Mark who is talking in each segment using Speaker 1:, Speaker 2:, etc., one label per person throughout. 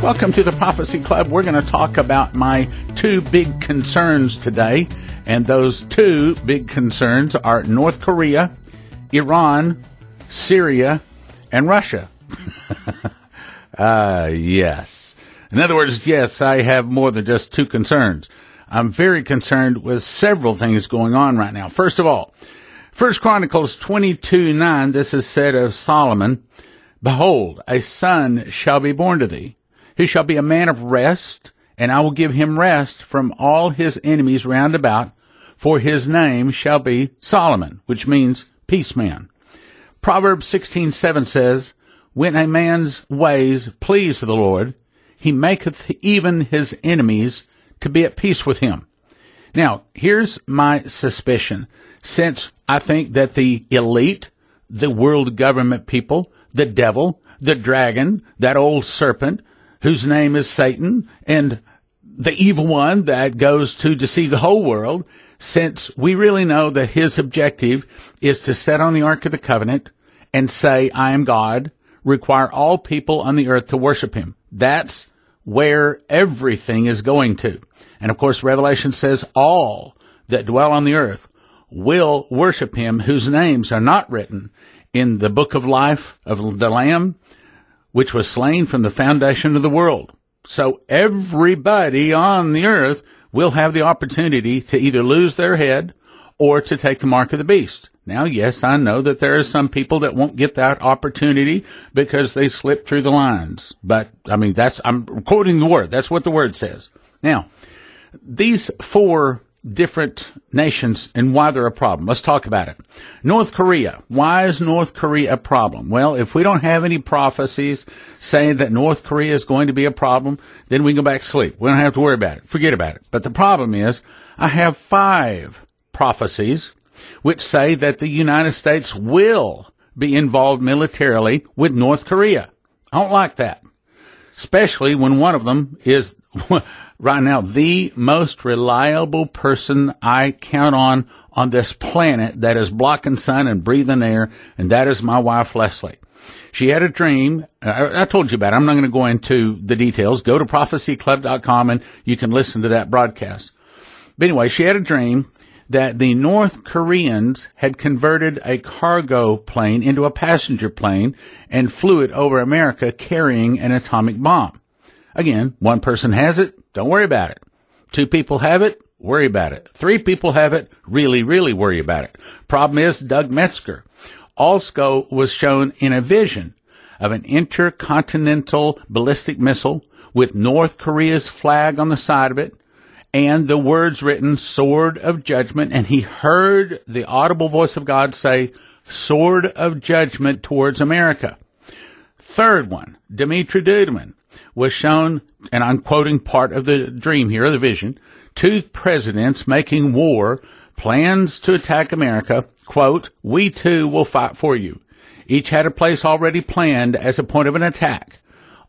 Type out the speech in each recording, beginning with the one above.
Speaker 1: Welcome to the Prophecy Club. We're going to talk about my two big concerns today. And those two big concerns are North Korea, Iran, Syria, and Russia. Yes. In other words, yes, I have more than just two concerns. I'm very concerned with several things going on right now. First of all, 1 Chronicles 22:9, this is said of Solomon, "Behold, a son shall be born to thee. He shall be a man of rest, and I will give him rest from all his enemies round about, for his name shall be Solomon," which means peace man. Proverbs 16:7 says, "When a man's ways please the Lord, he maketh even his enemies to be at peace with him." Now, here's my suspicion. Since I think that the elite, the world government people, the devil, the dragon, that old serpent, whose name is Satan, and the evil one that goes to deceive the whole world, since we really know that his objective is to sit on the Ark of the Covenant and say, "I am God," require all people on the earth to worship him. That's where everything is going to. And of course, Revelation says all that dwell on the earth will worship him whose names are not written in the book of life of the Lamb, which was slain from the foundation of the world. So everybody on the earth will have the opportunity to either lose their head or to take the mark of the beast. Now, yes, I know that there are some people that won't get that opportunity because they slip through the lines. But, I'm quoting the word. That's what the word says. Now, these four different nations and why they're a problem. Let's talk about it. North Korea. Why is North Korea a problem? Well, if we don't have any prophecies saying that North Korea is going to be a problem, then we can go back to sleep. We don't have to worry about it. Forget about it. But the problem is, I have 5 prophecies which say that the United States will be involved militarily with North Korea. I don't like that, especially when one of them is right now the most reliable person I count on this planet that is blocking sun and breathing air, and that is my wife, Leslie. She had a dream. I told you about it. I'm not going to go into the details. Go to prophecyclub.com and you can listen to that broadcast. But anyway, she had a dream that the North Koreans had converted a cargo plane into a passenger plane and flew it over America carrying an atomic bomb. Again, one person has it, don't worry about it. 2 people have it, worry about it. 3 people have it, really, really worry about it. Problem is, Doug Metzger also was shown in a vision of an intercontinental ballistic missile with North Korea's flag on the side of it, and the words written, "Sword of Judgment," and he heard the audible voice of God say, "Sword of Judgment towards America." Third one, Dmitry Duduman, was shown, and I'm quoting part of the dream here, the vision, 2 presidents making war, plans to attack America, quote, "We too will fight for you." Each had a place already planned as a point of an attack.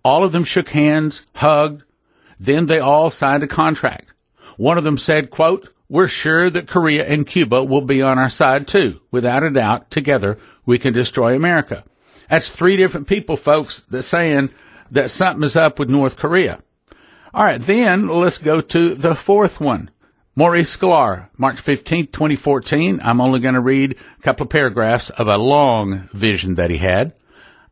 Speaker 1: All of them shook hands, hugged, then they all signed a contract. One of them said, quote, "We're sure that Korea and Cuba will be on our side too. Without a doubt, together we can destroy America." That's 3 different people, folks, that's saying that something is up with North Korea. All right, then let's go to the 4th one. Maurice Sklar, March 15th, 2014. I'm only going to read a couple of paragraphs of a long vision that he had.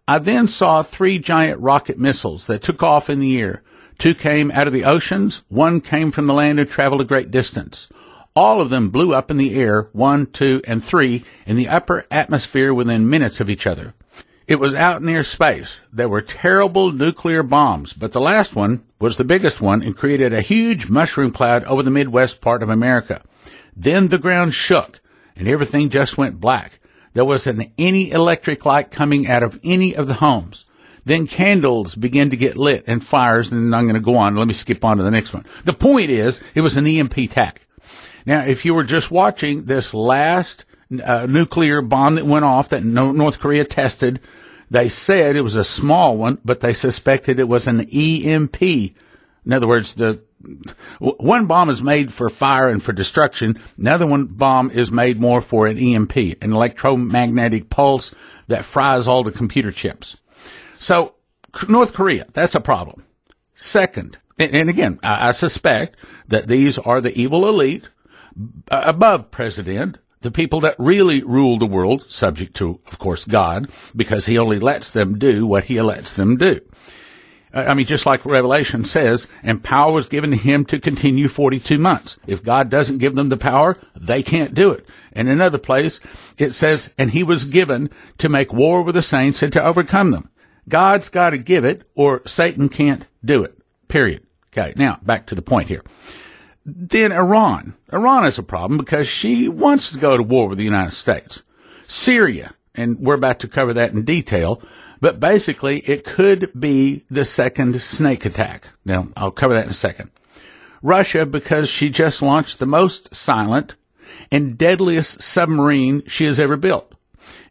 Speaker 1: "I then saw 3 giant rocket missiles that took off in the air. 2 came out of the oceans, 1 came from the land and traveled a great distance. All of them blew up in the air, 1, 2, and 3, in the upper atmosphere within minutes of each other. It was out near space. There were terrible nuclear bombs, but the last one was the biggest one and created a huge mushroom cloud over the Midwest part of America. Then the ground shook, and everything just went black. There wasn't any electric light coming out of any of the homes. Then candles began to get lit and fires, and I'm going to go on. Let me skip on to the next one. The point is, it was an EMP attack. Now, if you were just watching this last nuclear bomb that went off that North Korea tested, they said it was a small one, but they suspected it was an EMP. In other words, one bomb is made for fire and for destruction. Another bomb is made more for an EMP, an electromagnetic pulse that fries all the computer chips. So North Korea, that's a problem. Second, and again, I suspect that these are the evil elite above president, the people that really rule the world, subject to, of course, God, because he only lets them do what he lets them do. Just like Revelation says, and power was given to him to continue 42 months. If God doesn't give them the power, they can't do it. And in another place, it says, and he was given to make war with the saints and to overcome them. God's got to give it, or Satan can't do it. Period. Okay, now, back to the point here. Then Iran. Iran is a problem because she wants to go to war with the United States. Syria, and we're about to cover that in detail, but basically it could be the second snake attack. Now, I'll cover that in a second. Russia, because she just launched the most silent and deadliest submarine she has ever built.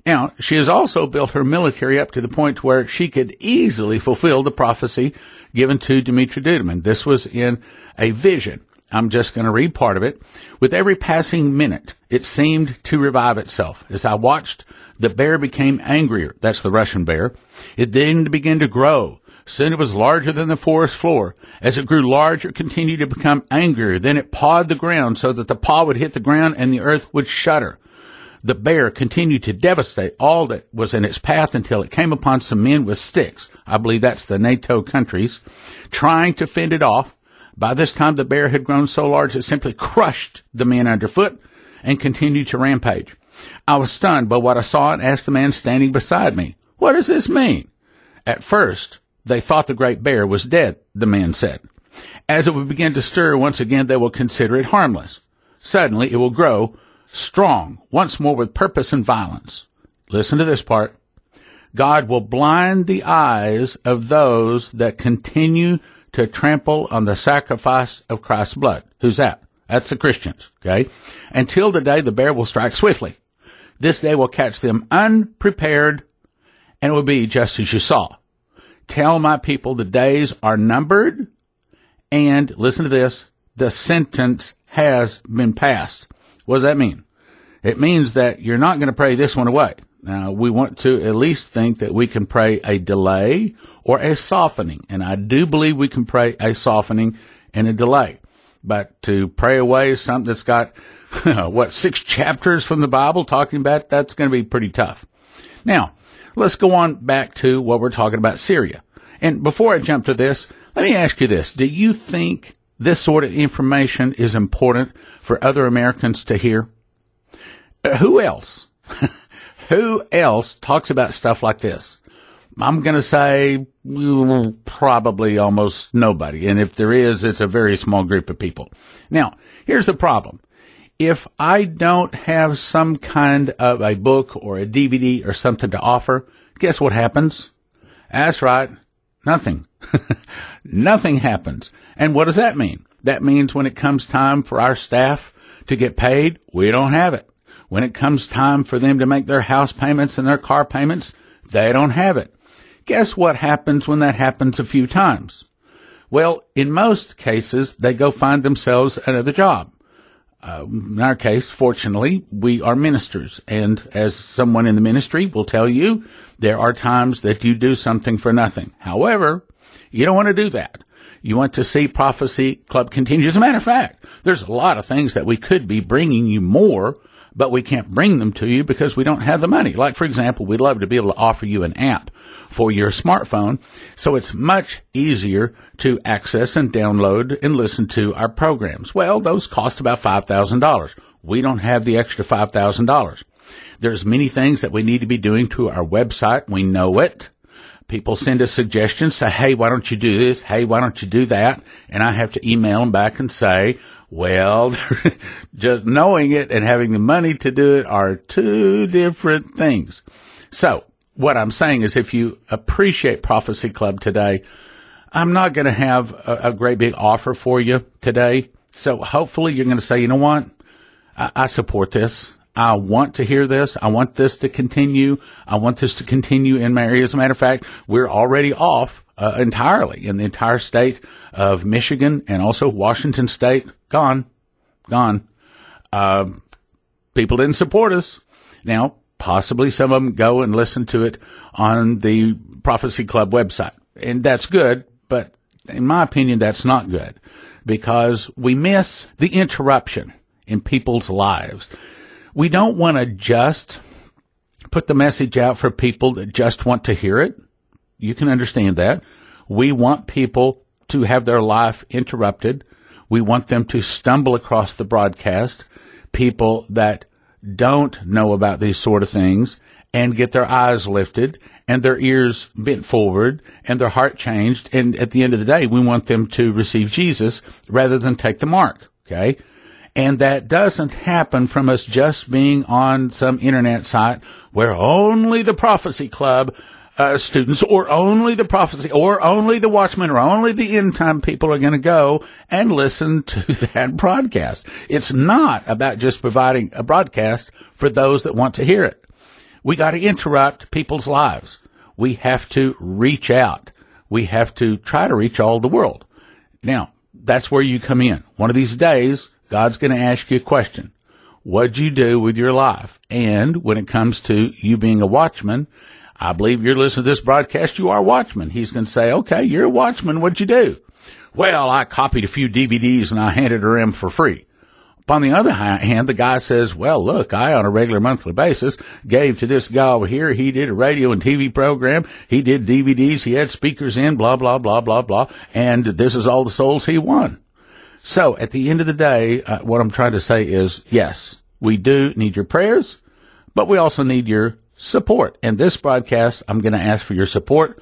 Speaker 1: Now, she has also built her military up to the point where she could easily fulfill the prophecy given to Dmitry Duduman. This was in a vision. I'm just going to read part of it. With every passing minute, it seemed to revive itself. As I watched, the bear became angrier. That's the Russian bear. It then began to grow. Soon it was larger than the forest floor. As it grew larger, it continued to become angrier. Then it pawed the ground so that the paw would hit the ground and the earth would shudder. The bear continued to devastate all that was in its path until it came upon some men with sticks. I believe that's the NATO countries, trying to fend it off. By this time, the bear had grown so large it simply crushed the men underfoot and continued to rampage. I was stunned by what I saw and asked the man standing beside me, "What does this mean?" At first, they thought the great bear was dead, the man said. As it would begin to stir once again, they will consider it harmless. Suddenly, it will grow strong, once more with purpose and violence. Listen to this part. God will blind the eyes of those that continue to trample on the sacrifice of Christ's blood. Who's that? That's the Christians, okay? Until the day the bear will strike swiftly. This day will catch them unprepared, and it will be just as you saw. Tell my people the days are numbered, and listen to this, the sentence has been passed. What does that mean? It means that you're not going to pray this one away. Now, we want to at least think that we can pray a delay or a softening. And I do believe we can pray a softening and a delay. But to pray away something that's got, 6 chapters from the Bible talking about, that's going to be pretty tough. Now, let's go on back to what we're talking about, Syria. And before I jump to this, let me ask you this. Do you think this sort of information is important for other Americans to hear? Who else? Who else talks about stuff like this? I'm going to say probably almost nobody. And if there is, it's a very small group of people. Now, here's the problem. If I don't have some kind of a book or a DVD or something to offer, guess what happens? That's right. Nothing. Nothing happens. And what does that mean? That means when it comes time for our staff to get paid, we don't have it. When it comes time for them to make their house payments and their car payments, they don't have it. Guess what happens when that happens a few times? Well, in most cases, they go find themselves another job. In our case, fortunately, we are ministers. And as someone in the ministry will tell you, there are times that you do something for nothing. However, you don't want to do that. You want to see Prophecy Club continue. As a matter of fact, there's a lot of things that we could be bringing you more, but we can't bring them to you because we don't have the money. Like, for example, we'd love to be able to offer you an app for your smartphone, so it's much easier to access and download and listen to our programs. Well, those cost about $5,000. We don't have the extra $5,000. There's many things that we need to be doing to our website. We know it. People send us suggestions, say, hey, why don't you do this? Hey, why don't you do that? And I have to email them back and say, well, just knowing it and having the money to do it are two different things. So what I'm saying is if you appreciate Prophecy Club today, I'm not going to have a great big offer for you today. So hopefully you're going to say, you know what? I support this. I want to hear this. I want this to continue. I want this to continue in my area. As a matter of fact, we're already off entirely in the entire state of Michigan and also Washington State. Gone. People didn't support us. Now, possibly some of them go and listen to it on the Prophecy Club website. And that's good, but in my opinion, that's not good because we miss the interruption in people's lives. We don't want to just put the message out for people that just want to hear it. You can understand that. We want people to have their life interrupted. We want them to stumble across the broadcast, people that don't know about these sort of things, and get their eyes lifted and their ears bent forward and their heart changed. And at the end of the day, we want them to receive Jesus rather than take the mark. Okay. And that doesn't happen from us just being on some internet site where only the Prophecy Club students or only the prophecy or only the watchmen or only the end time people are going to go and listen to that broadcast. It's not about just providing a broadcast for those that want to hear it. We got to interrupt people's lives. We have to reach out. We have to try to reach all the world. Now, that's where you come in. One of these days, God's going to ask you a question. What'd you do with your life? And when it comes to you being a watchman, I believe you're listening to this broadcast, you are a watchman. He's going to say, okay, you're a watchman. What'd you do? Well, I copied a few DVDs and I handed her in for free. On the other hand, the guy says, well, look, I, on a regular monthly basis, gave to this guy over here. He did a radio and TV program. He did DVDs. He had speakers in, blah, blah, blah, blah, blah. And this is all the souls he won. So at the end of the day, what I'm trying to say is, yes, we do need your prayers, but we also need your support. And this broadcast, I'm going to ask for your support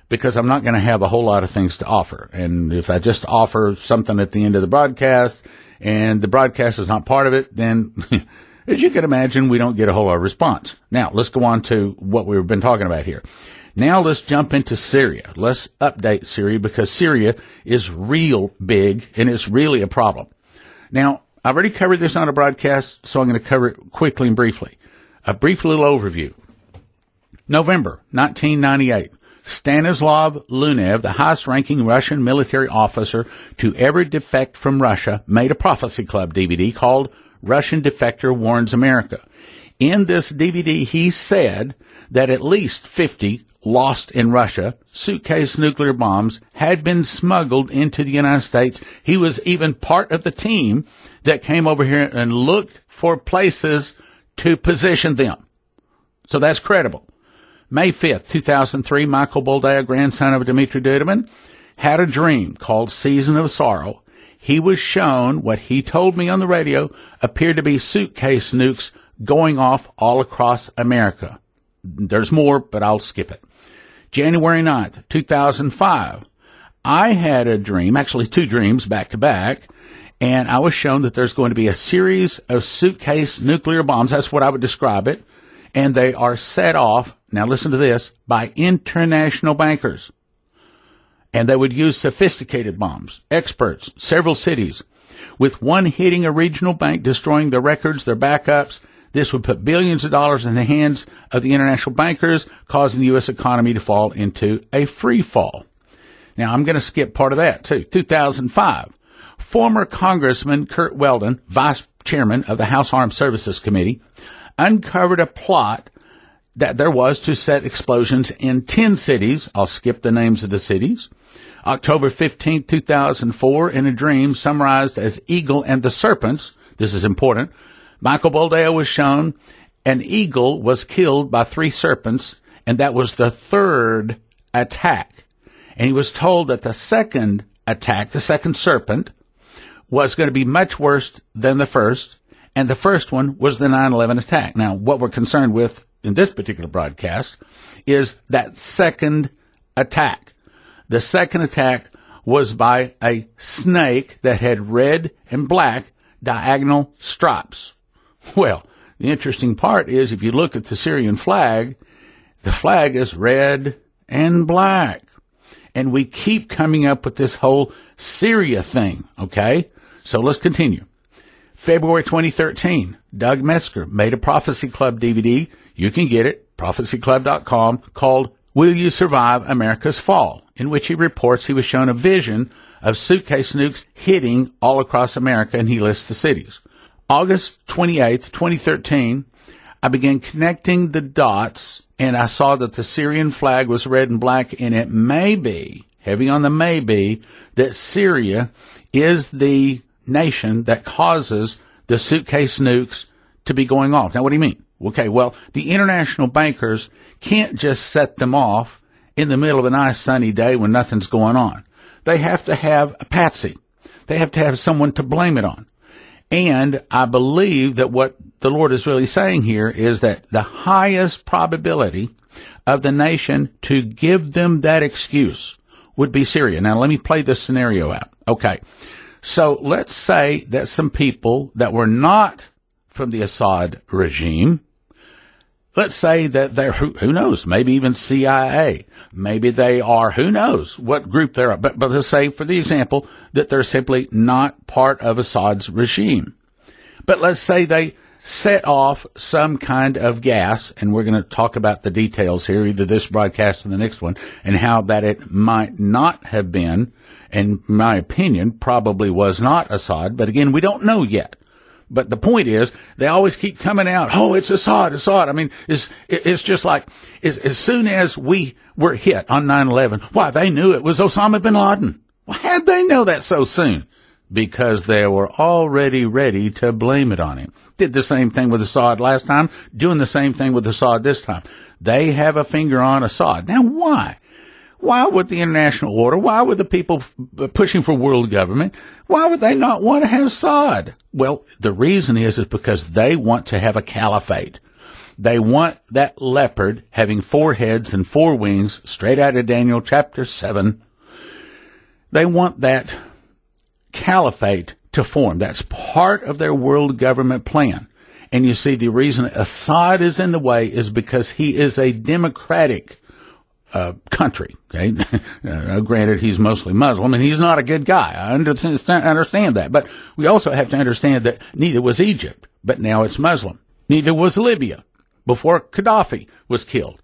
Speaker 1: because I'm not going to have a whole lot of things to offer. And if I just offer something at the end of the broadcast and the broadcast is not part of it, then as you can imagine, we don't get a whole lot of response. Now, let's go on to what we've been talking about here. Now let's jump into Syria. Let's update Syria because Syria is real big and it's really a problem. Now, I've already covered this on a broadcast, so I'm going to cover it quickly and briefly. A brief little overview. November 1998. Stanislav Lunev, the highest-ranking Russian military officer to ever defect from Russia, made a Prophecy Club DVD called Russian Defector Warns America. In this DVD, he said that at least 50 lost in Russia suitcase nuclear bombs had been smuggled into the United States. He was even part of the team that came over here and looked for places to position them. So that's credible. May 5th, 2003, Michael Boldea, grandson of Dmitry Duduman, had a dream called Season of Sorrow. He was shown what he told me on the radio appeared to be suitcase nukes going off all across America. There's more, but I'll skip it. January 9th, 2005, I had a dream, actually two dreams back to back, and I was shown that there's going to be a series of suitcase nuclear bombs. That's what I would describe it. And they are set off, now listen to this, by international bankers. And they would use sophisticated bombs, experts, several cities, with one hitting a regional bank, destroying their records, their backups. This would put billions of dollars in the hands of the international bankers, causing the U.S. economy to fall into a free fall. Now, I'm going to skip part of that, too. 2005, former Congressman Kurt Weldon, vice chairman of the House Armed Services Committee, uncovered a plot that there was to set explosions in 10 cities. I'll skip the names of the cities. October 15, 2004, in a dream summarized as Eagle and the Serpents. This is important. Michael Boldea was shown an eagle was killed by 3 serpents, and that was the third attack. And he was told that the second attack, the second serpent, was going to be much worse than the first, and the first one was the 9/11 attack. Now, what we're concerned with in this particular broadcast is that second attack. The second attack was by a snake that had red and black diagonal stripes. Well, the interesting part is if you look at the Syrian flag, the flag is red and black. And we keep coming up with this whole Syria thing, okay? So let's continue. February 2013, Doug Metzger made a Prophecy Club DVD. You can get it, prophecyclub.com, called Will You Survive America's Fall, in which he reports he was shown a vision of suitcase nukes hitting all across America, and he lists the cities. August 28th, 2013, I began connecting the dots, and I saw that the Syrian flag was red and black, and it may be heavy on the maybe, that Syria is the nation that causes the Suitcase nukes to be going off. Now, what do you mean? Okay, well, the international bankers can't just set them off in the middle of a nice sunny day when nothing's going on. They have to have a patsy. They have to have someone to blame it on. And I believe that what the Lord is really saying here is that the highest probability of the nation to give them that excuse would be Syria. Now, let me play this scenario out. Okay, so let's say that some people that were not from the Assad regime, let's say that they're, who knows, maybe even CIA. Maybe they are, who knows what group they're, but let's say, for the example, that they're simply not part of Assad's regime. But let's say they set off some kind of gas, and we're going to talk about the details here, either this broadcast or the next one, and how that it might not have been, in my opinion, probably was not Assad, but again, we don't know yet. But the point is, they always keep coming out, oh, it's Assad. I mean, it's just like, as soon as we were hit on 9/11, why, they knew it was Osama bin Laden. Well, how'd they know that so soon? Because they were already ready to blame it on him. Did the same thing with Assad last time, doing the same thing with Assad this time. They have a finger on Assad. Now, why? Why would the international order, why would the people pushing for world government, why would they not want to have Assad? Well, the reason is because they want to have a caliphate. They want that leopard having 4 heads and 4 wings, straight out of Daniel chapter 7. They want that caliphate to form. That's part of their world government plan. And you see, the reason Assad is in the way is because he is a democratic country. Okay, granted, he's mostly Muslim, and he's not a good guy. I understand that, but we also have to understand that neither was Egypt, but now it's Muslim. Neither was Libya before Gaddafi was killed,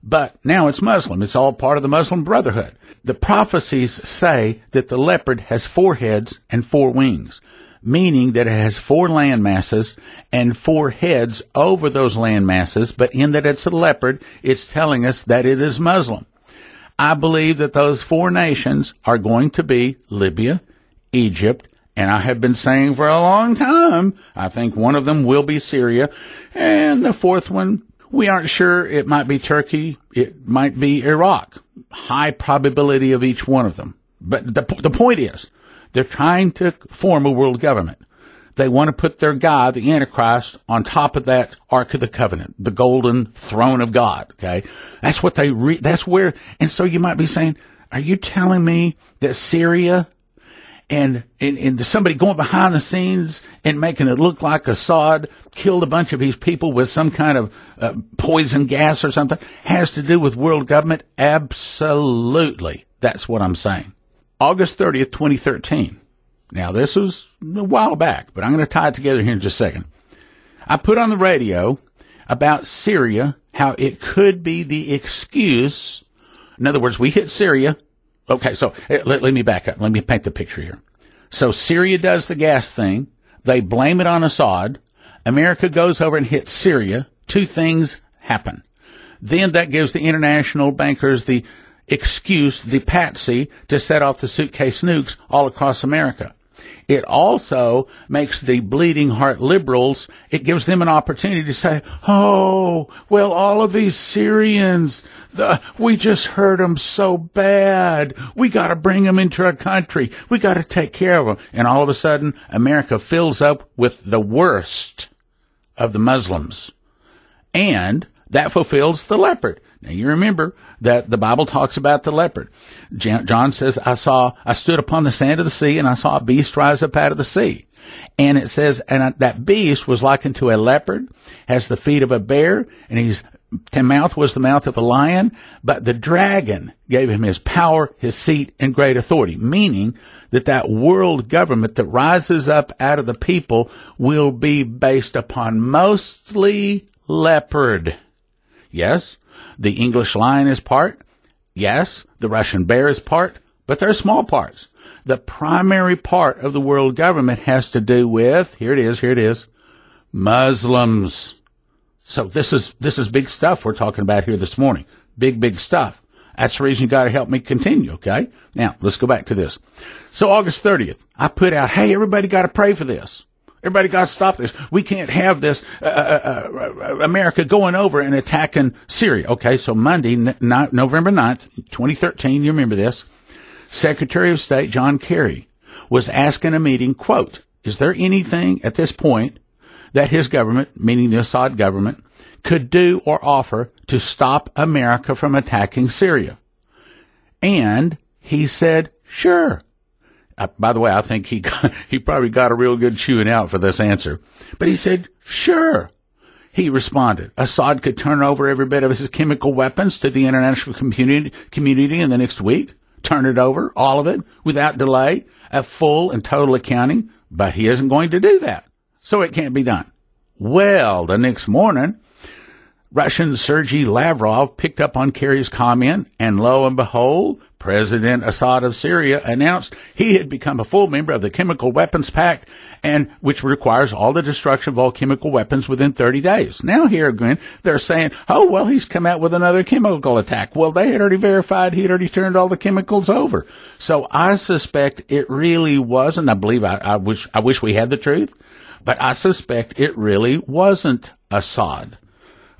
Speaker 1: but now it's Muslim. It's all part of the Muslim Brotherhood. The prophecies say that the leopard has 4 heads and 4 wings, meaning that it has 4 land masses and 4 heads over those land masses, but in that it's a leopard, it's telling us that it is Muslim. I believe that those 4 nations are going to be Libya, Egypt, and I have been saying for a long time, I think one of them will be Syria, and the 4th one, we aren't sure. It might be Turkey, it might be Iraq. High probability of each one of them. But the point is, they're trying to form a world government. They want to put their guy, the Antichrist, on top of that Ark of the Covenant, the golden throne of God, okay? That's what that's where, and so you might be saying, are you telling me that Syria and somebody going behind the scenes and making it look like Assad killed a bunch of his people with some kind of poison gas or something has to do with world government? Absolutely. That's what I'm saying. August 30th, 2013. Now, this was a while back, but I'm going to tie it together here in just a second. I put on the radio about Syria, how it could be the excuse. In other words, we hit Syria. Okay, so let me back up. Let me paint the picture here. So Syria does the gas thing. They blame it on Assad. America goes over and hits Syria. 2 things happen. Then that gives the international bankers the excuse, the patsy, to set off the Suitcase nukes all across America. It also makes the bleeding heart liberals, it gives them an opportunity to say, oh, well, all of these Syrians, we just hurt them so bad. We got to bring them into our country. We got to take care of them. And all of a sudden, America fills up with the worst of the Muslims. And that fulfills the leopard. Now, you remember that the Bible talks about the leopard. John says, I stood upon the sand of the sea, and I saw a beast rise up out of the sea. And it says, and that beast was likened to a leopard, has the feet of a bear, and his mouth was the mouth of a lion, but the dragon gave him his power, his seat, and great authority, meaning that world government that rises up out of the people will be based upon mostly leopard. Yes, the English lion is part. Yes, the Russian bear is part, but they're small parts. The primary part of the world government has to do with, here it is, Muslims. So this is big stuff we're talking about here this morning. Big stuff. That's the reason you got to help me continue, okay? Now, let's go back to this. So August 30th, I put out, hey, everybody got to pray for this. Everybody got to stop this. We can't have this America going over and attacking Syria. Okay, so Monday, November 9th, 2013, you remember this, Secretary of State John Kerry was asked in a meeting, quote, is there anything at this point that his government, meaning the Assad government, could do or offer to stop America from attacking Syria? And he said, sure. By the way, I think he probably got a real good chewing out for this answer. But he said, sure. He responded, Assad could turn over every bit of his chemical weapons to the international community in the next week, turn it over, all of it, without delay, a full and total accounting, but he isn't going to do that. So it can't be done. Well, the next morning, Russian Sergei Lavrov picked up on Kerry's comment, and lo and behold, President Assad of Syria announced he had become a full member of the Chemical Weapons Pact, and which requires all the destruction of all chemical weapons within 30 days. Now here again, they're saying, oh, well, he's come out with another chemical attack. Well, they had already verified he'd already turned all the chemicals over. So I suspect it really wasn't, I believe, I wish we had the truth, but I suspect it really wasn't Assad.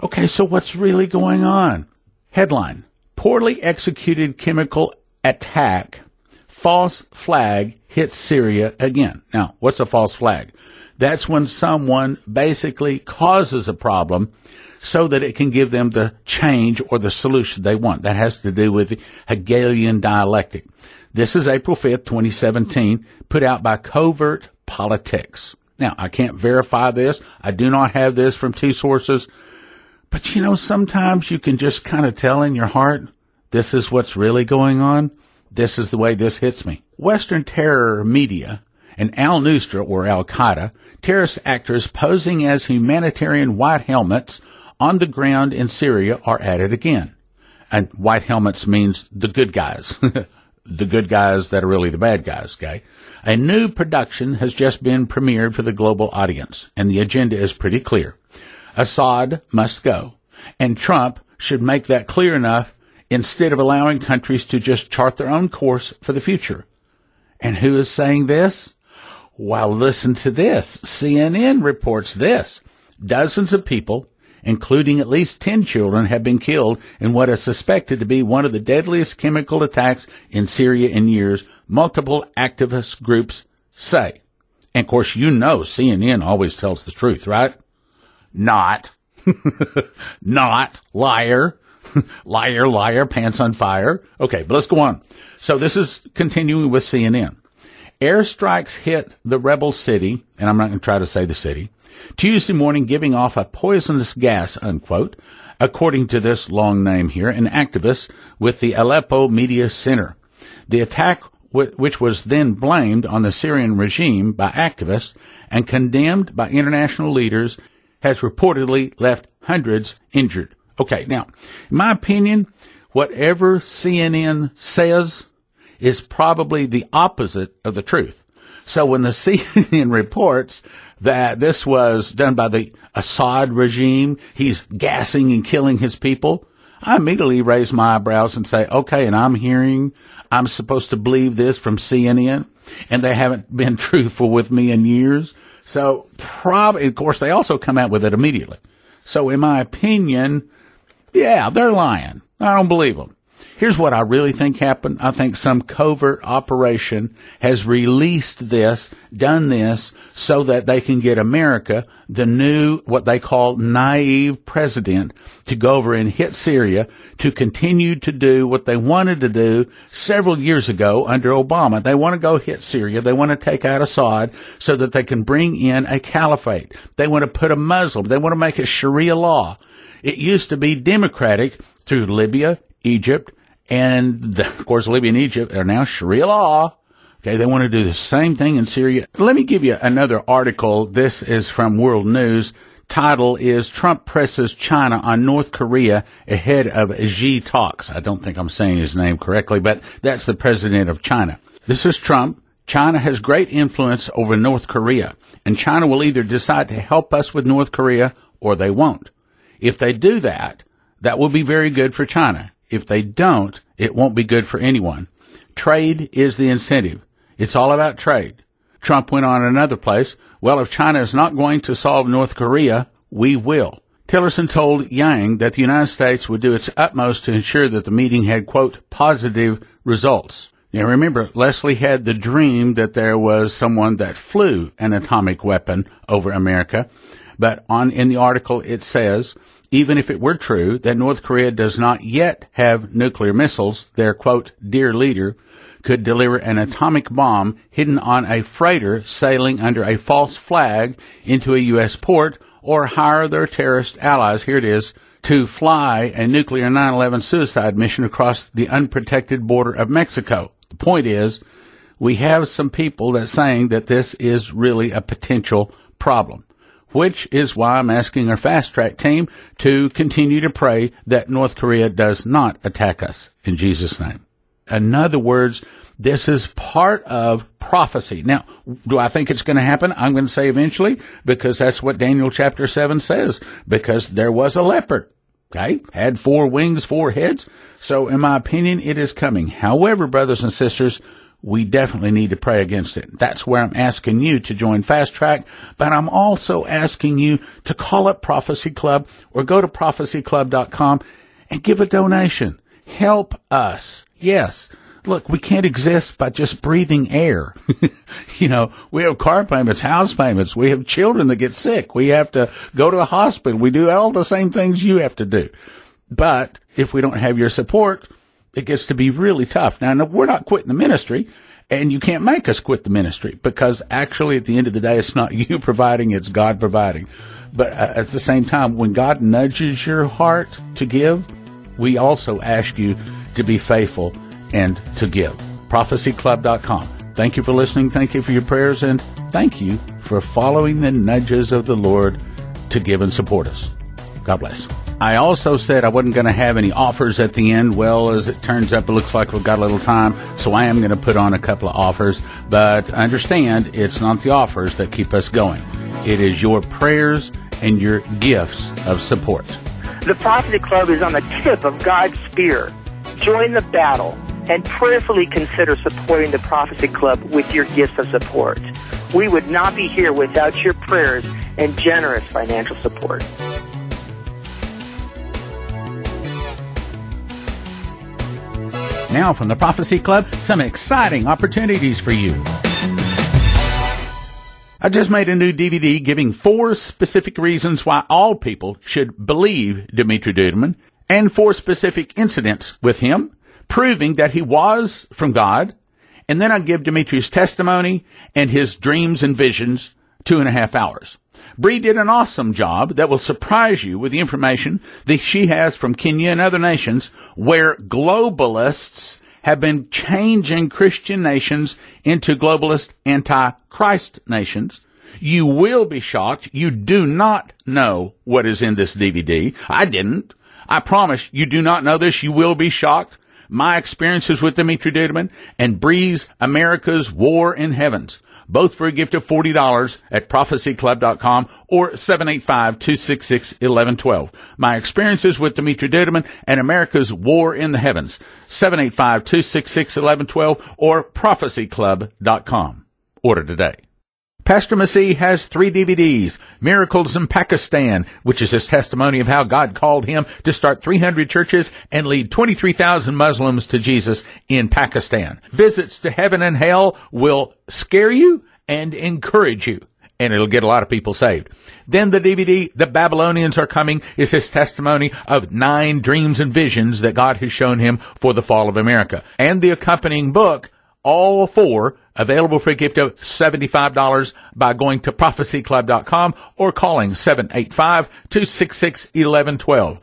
Speaker 1: Okay, so what's really going on? Headline, poorly executed chemical attack, false flag hits Syria again. Now, what's a false flag? That's when someone basically causes a problem so that it can give them the change or the solution they want. That has to do with the Hegelian dialectic. This is April 5th, 2017, put out by Covert Politics. Now, I can't verify this. I do not have this from two sources. But, you know, sometimes you can just kind of tell in your heart, this is what's really going on. This is the way this hits me. Western terror media and Al-Nusra, or Al-Qaeda, terrorist actors posing as humanitarian white helmets on the ground in Syria are at it again. And white helmets means the good guys, the good guys that are really the bad guys, okay? A new production has just been premiered for the global audience, and the agenda is pretty clear. Assad must go, and Trump should make that clear enough instead of allowing countries to just chart their own course for the future. And who is saying this? Well, listen to this. CNN reports this. Dozens of people, including at least 10 children, have been killed in what is suspected to be one of the deadliest chemical attacks in Syria in years, multiple activist groups say. And, of course, you know CNN always tells the truth, right? Not, liar, liar, liar, pants on fire. Okay, but let's go on. So this is continuing with CNN. Airstrikes hit the rebel city, and I'm not going to try to say the city, Tuesday morning giving off a poisonous gas, unquote, according to this long name here, an activist with the Aleppo Media Center. The attack, which was then blamed on the Syrian regime by activists and condemned by international leaders, has reportedly left hundreds injured. Okay, now, in my opinion, whatever CNN says is probably the opposite of the truth. So when the CNN reports that this was done by the Assad regime, he's gassing and killing his people, I immediately raise my eyebrows and say, okay, and I'm supposed to believe this from CNN, and they haven't been truthful with me in years. So probably, of course, they also come out with it immediately. So in my opinion, yeah, they're lying. I don't believe them. Here's what I really think happened. I think some covert operation has released this, done this, so that they can get America, the new, what they call naive president, to go over and hit Syria, to continue to do what they wanted to do several years ago under Obama. They want to go hit Syria. They want to take out Assad so that they can bring in a caliphate. They want to put a Muslim. They want to make it Sharia law. It used to be democratic through Libya, Egypt, and of course, Libya and Egypt are now Sharia law. Okay, they want to do the same thing in Syria. Let me give you another article. This is from World News. Title is Trump presses China on North Korea ahead of Xi talks. I don't think I'm saying his name correctly, but that's the president of China. This is Trump. China has great influence over North Korea, and China will either decide to help us with North Korea or they won't. If they do that, that will be very good for China. If they don't, it won't be good for anyone. Trade is the incentive. It's all about trade. Trump went on another place. Well, if China is not going to solve North Korea, we will. Tillerson told Yang that the United States would do its utmost to ensure that the meeting had, quote, positive results. Now remember, Leslie had the dream that there was someone that flew an atomic weapon over America. But in the article it says, even if it were true that North Korea does not yet have nuclear missiles, their, quote, dear leader could deliver an atomic bomb hidden on a freighter sailing under a false flag into a U.S. port, or hire their terrorist allies, here it is, to fly a nuclear 9/11 suicide mission across the unprotected border of Mexico. The point is, we have some people that saying that this is really a potential problem, which is why I'm asking our fast track team to continue to pray that North Korea does not attack us in Jesus' name. In other words, this is part of prophecy. Now, do I think it's going to happen? I'm going to say eventually, because that's what Daniel chapter 7 says, because there was a leopard, okay, had 4 wings, 4 heads. So in my opinion, it is coming. However, brothers and sisters, we definitely need to pray against it. That's where I'm asking you to join Fast Track, but I'm also asking you to call up Prophecy Club or go to prophecyclub.com and give a donation. Help us. Yes. Look, we can't exist by just breathing air. We have car payments, house payments. We have children that get sick. We have to go to the hospital. We do all the same things you have to do. But if we don't have your support, it gets to be really tough. Now, we're not quitting the ministry, and you can't make us quit the ministry, because actually at the end of the day, it's not you providing, it's God providing. But at the same time, when God nudges your heart to give, we also ask you to be faithful and to give. prophecyclub.com. Thank you for listening. Thank you for your prayers. And thank you for following the nudges of the Lord to give and support us. God bless. I also said I wasn't going to have any offers at the end. Well, as it turns up, it looks like we've got a little time. So I am going to put on a couple of offers. But understand, it's not the offers that keep us going. It is your prayers and your gifts of support.
Speaker 2: The Prophetic Club is on the tip of God's spear. Join the battle and prayerfully consider supporting the Prophecy Club with your gifts of support. We would not be here without your prayers and generous financial support.
Speaker 1: Now from the Prophecy Club, some exciting opportunities for you. I just made a new DVD giving 4 specific reasons why all people should believe Dimitri Duduman, and 4 specific incidents with him, proving that he was from God. And then I give Dimitri's testimony and his dreams and visions, 2.5 hours. Bree did an awesome job that will surprise you with the information that she has from Kenya and other nations where globalists have been changing Christian nations into globalist anti-Christ nations. You will be shocked. You do not know what is in this DVD. I didn't. I promise you do not know this. You will be shocked. My experiences with Dimitri Duduman and Bree's America's War in Heavens, both for a gift of $40 at prophecyclub.com or 785-266-1112. My experiences with Dimitri Duduman and America's War in the Heavens, 785-266-1112 or prophecyclub.com. Order today. Pastor Masih has 3 DVDs, Miracles in Pakistan, which is his testimony of how God called him to start 300 churches and lead 23,000 Muslims to Jesus in Pakistan. Visits to heaven and hell will scare you and encourage you, and it'll get a lot of people saved. Then the DVD, The Babylonians Are Coming, is his testimony of 9 dreams and visions that God has shown him for the fall of America. And the accompanying book, all 4, available for a gift of $75 by going to prophecyclub.com or calling 785-266-1112.